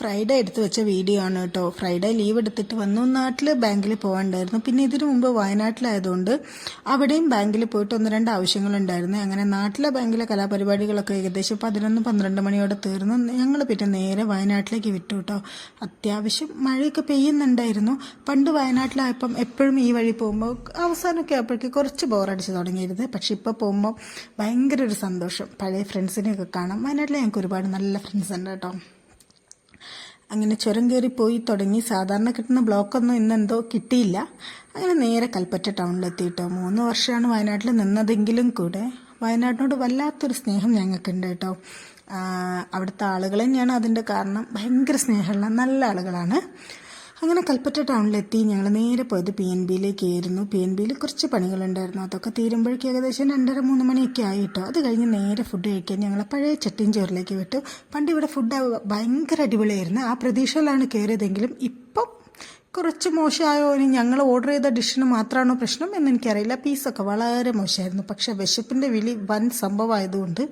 Friday എടുത്ത് വെച്ച video ആണ് കേട്ടോ. ഫ്രൈഡേ ലീവ് എടുത്തിട്ട് വന്നു. നാട്ടിൽ ബാങ്കിൽ പോകണ്ടായിരുന്നു. പിന്നെ ഇതിനു മുമ്പ് വയനാട്ടിലായതുകൊണ്ട് അവിടെയും ബാങ്കിൽ പോയിട്ട് 1-2 ആവശ്യങ്ങളുണ്ടായിരുന്നു. അങ്ങനെ നാട്ടിലെ ബാങ്കിലെ കലാപരിപാടികളൊക്കെ ഏകദേശം 11-12 മണിയോടെ തീർന്നു. ഞങ്ങൾ പിന്നെ നേരെ വയനാട്ടിലേക്ക് വിട്ടു കേട്ടോ. അത്യാവശ്യം മഴയൊക്കെ പെയ്യുന്നുണ്ടായിരുന്നു. പണ്ട് വയനാട്ടിലായപ്പം എപ്പോഴും ഈ വഴി പോകുമ്പോൾ അവസാനമൊക്കെ ആയപ്പോഴേക്ക് കുറച്ച് ബോറടിച്ച് തുടങ്ങിയിരുന്നു. പക്ഷെ ഇപ്പോൾ പോകുമ്പോൾ ഭയങ്കര ഒരു സന്തോഷം. പഴയ ഫ്രണ്ട്സിനെയൊക്കെ കാണാം. വയനാട്ടിൽ ഞങ്ങൾക്ക് ഒരുപാട് നല്ല ഫ്രണ്ട്സ് ഉണ്ട് കേട്ടോ. അങ്ങനെ ചുരം കയറി പോയി തുടങ്ങി. സാധാരണ കിട്ടുന്ന ബ്ലോക്കൊന്നും ഇന്നെന്തോ കിട്ടിയില്ല. അങ്ങനെ നേരെ കൽപ്പറ്റ ടൗണിലെത്തി കേട്ടോ. 3 വർഷമാണ് വയനാട്ടിൽ നിന്നതെങ്കിലും കൂടെ വയനാട്ടിനോട് വല്ലാത്തൊരു സ്നേഹം ഞങ്ങൾക്കുണ്ട് കേട്ടോ. അവിടുത്തെ ആളുകൾ തന്നെയാണ് അതിൻ്റെ കാരണം. ഭയങ്കര സ്നേഹമുള്ള നല്ല ആളുകളാണ്. അങ്ങനെ കൽപ്പറ്റ ടൗണിലെത്തി. ഞങ്ങൾ നേരെ പോയത് PNBയിലേക്ക് ആയിരുന്നു. PNBയിൽ കുറച്ച് പണികളുണ്ടായിരുന്നു. അതൊക്കെ തീരുമ്പോഴേക്ക് ഏകദേശം 2:30-3 മണിയൊക്കെ ആയിട്ടോ. അത് കഴിഞ്ഞ് നേരെ ഫുഡ് കഴിക്കാൻ ഞങ്ങൾ പഴയ ചട്ടിയും ചോറിലേക്ക് വിട്ടു. പണ്ട് ഇവിടെ ഫുഡ് ഭയങ്കര അടിപൊളിയായിരുന്നു. ആ പ്രതീക്ഷയിലാണ് കയറിയതെങ്കിലും ഇപ്പം കുറച്ച് മോശമായോ, ഇനി ഞങ്ങൾ ഓർഡർ ചെയ്ത ഡിഷിന് മാത്രമാണോ പ്രശ്നം എന്ന് എനിക്കറിയില്ല. പീസൊക്കെ വളരെ മോശമായിരുന്നു. പക്ഷേ വിശപ്പിൻ്റെ വിളി വൻ സംഭവമായതുകൊണ്ട്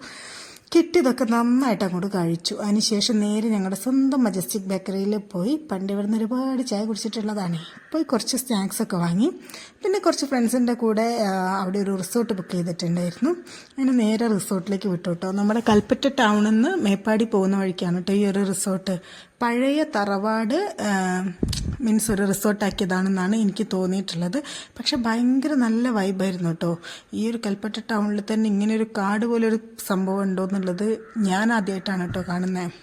കിട്ടിയതൊക്കെ നന്നായിട്ട് അങ്ങോട്ട് കഴിച്ചു. അതിനുശേഷം നേരെ ഞങ്ങളുടെ സ്വന്തം മജസ്റ്റിക് ബേക്കറിയിൽ പോയി. പണ്ട് ഇവിടുന്ന് ഒരുപാട് ചായ കുടിച്ചിട്ടുള്ളതാണ്. പോയി കുറച്ച് സ്നാക്സൊക്കെ വാങ്ങി. പിന്നെ കുറച്ച് ഫ്രണ്ട്സിൻ്റെ കൂടെ അവിടെ ഒരു റിസോർട്ട് ബുക്ക് ചെയ്തിട്ടുണ്ടായിരുന്നു. അങ്ങനെ നേരെ റിസോർട്ടിലേക്ക് വിട്ടു കേട്ടോ. നമ്മുടെ കൽപ്പറ്റ ടൗണിൽ നിന്ന് മേപ്പാടി പോകുന്ന വഴിക്കാണ് കേട്ടോ ഈ ഒരു റിസോർട്ട്. പഴയ തറവാട് മീൻസ് ഒരു റിസോർട്ടാക്കിയതാണെന്നാണ് എനിക്ക് തോന്നിയിട്ടുള്ളത്. പക്ഷെ ഭയങ്കര നല്ല വൈബായിരുന്നു കേട്ടോ. ഈ ഒരു കൽപ്പറ്റ ടൗണിൽ തന്നെ ഇങ്ങനെ ഒരു കാട് പോലൊരു സംഭവം ഉണ്ടോ എന്നുള്ളത് ഞാൻ ആദ്യമായിട്ടാണ് കേട്ടോ കാണുന്നത്.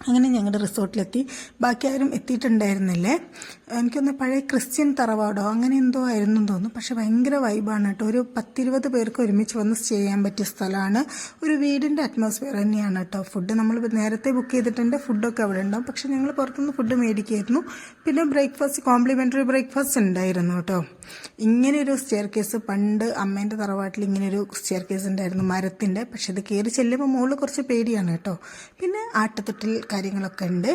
അങ്ങനെ ഞങ്ങളുടെ റിസോർട്ടിലെത്തി. ബാക്കി ആരും എത്തിയിട്ടുണ്ടായിരുന്നില്ലേ. എനിക്കൊന്ന് പഴയ ക്രിസ്ത്യൻ തറവാടോ അങ്ങനെ എന്തോ ആയിരുന്നു തോന്നുന്നു. പക്ഷെ ഭയങ്കര വൈബാണ് കേട്ടോ. ഒരു 10-20 പേർക്ക് ഒരുമിച്ച് വന്ന് സ്റ്റേ ചെയ്യാൻ പറ്റിയ സ്ഥലമാണ്. ഒരു വീടിൻ്റെ അറ്റ്മോസ്ഫിയർ തന്നെയാണ് കേട്ടോ. ഫുഡ് നമ്മൾ നേരത്തെ ബുക്ക് ചെയ്തിട്ടുണ്ട്. ഫുഡൊക്കെ അവിടെ ഉണ്ടാവും. പക്ഷെ ഞങ്ങൾ പുറത്തുനിന്ന് ഫുഡ് മേടിക്കായിരുന്നു. പിന്നെ ബ്രേക്ക്ഫാസ്റ്റ്, കോംപ്ലിമെൻ്ററി ബ്രേക്ക്ഫാസ്റ്റ് ഉണ്ടായിരുന്നു കേട്ടോ. ഇങ്ങനെയൊരു സ്റ്റെയർ കേസ് പണ്ട് അമ്മേൻ്റെ തറവാട്ടിൽ ഇങ്ങനെയൊരു സ്റ്റെയർ കേസ് ഉണ്ടായിരുന്നു മരത്തിൻ്റെ. പക്ഷെ ഇത് കയറി ചെല്ലുമ്പോൾ മുകളിൽ കുറച്ച് പേടിയാണ് കേട്ടോ. പിന്നെ ആട്ടത്തൊട്ടിൽ കാര്യങ്ങളൊക്കെ ഉണ്ട്.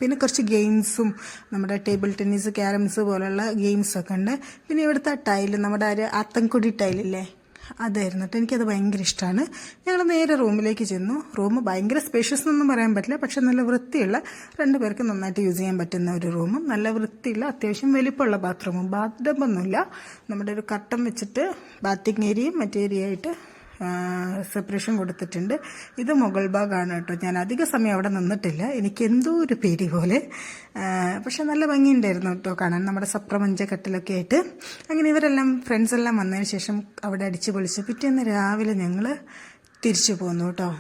പിന്നെ കുറച്ച് ഗെയിംസും നമ്മുടെ ടേബിൾ ടെന്നീസ്, ക്യാരംസ് പോലുള്ള ഗെയിംസൊക്കെ ഉണ്ട്. പിന്നെ ഇവിടുത്തെ ടൈല്, നമ്മുടെ അത്തൻകുടി ടൈലില്ലേ, അതായിരുന്നു കേട്ടോ. എനിക്കത് ഭയങ്കര ഇഷ്ടമാണ്. ഞങ്ങൾ നേരെ റൂമിലേക്ക് ചെന്നു. റൂം ഭയങ്കര സ്പേഷ്യസ് എന്നൊന്നും പറയാൻ പറ്റില്ല. പക്ഷെ നല്ല വൃത്തിയുള്ള, 2 പേർക്ക് നന്നായിട്ട് യൂസ് ചെയ്യാൻ പറ്റുന്ന ഒരു റൂമും നല്ല വൃത്തിയുള്ള അത്യാവശ്യം വലിപ്പമുള്ള ബാത്റൂമും. ബാത്ത് ടബൊന്നുമില്ല. നമ്മുടെ ഒരു കർട്ടൻ വെച്ചിട്ട് ബാത്തിങ് ഏരിയയും മറ്റേ ഏരിയ ആയിട്ട് സെപ്പറേഷൻ കൊടുത്തിട്ടുണ്ട്. ഇത് മുകൾ ഭാഗമാണ് കേട്ടോ. ഞാൻ അധിക സമയം അവിടെ നിന്നിട്ടില്ല. എനിക്ക് എന്തോ ഒരു പേടി പോലെ. പക്ഷെ നല്ല ഭംഗിയുണ്ടായിരുന്നു കേട്ടോ കാണാൻ. നമ്മുടെ സപ്രമഞ്ച കട്ടിലൊക്കെ ആയിട്ട്. അങ്ങനെ ഇവരെല്ലാം ഫ്രണ്ട്സെല്ലാം വന്നതിന് ശേഷം അവിടെ അടിച്ചു പൊളിച്ച് പിറ്റേന്ന് രാവിലെ ഞങ്ങൾ തിരിച്ചു പോന്നു കേട്ടോ.